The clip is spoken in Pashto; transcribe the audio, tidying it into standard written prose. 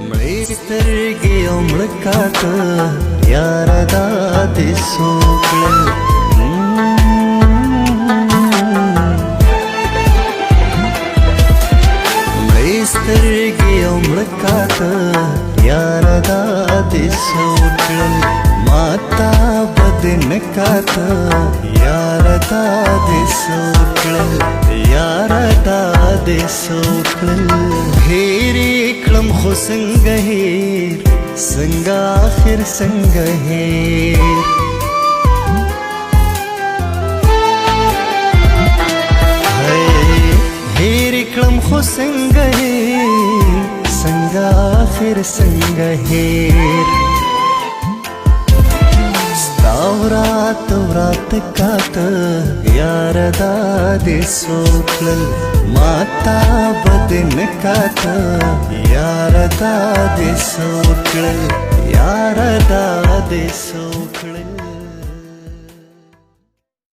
مړې سترګې او مړکاته یاره دا دې څوک کړل مړې سترګې او مړکاته یاره دا دې څوک کړل ماتا بد نه کاته یاره دا دې څوک کړل یاره دا دې څوک کړل هېرې کړم خو څنګه هېر څنګه آخر څنګه هېر هېرې کړم خو څنګه هېر څنګه آخر څنګه هېر ستا ورات ورات کاته یاره دا دې څوک کړل ماتا بد نه کاته یاره دا دې څوک کړل یاره دا دې څوک کړل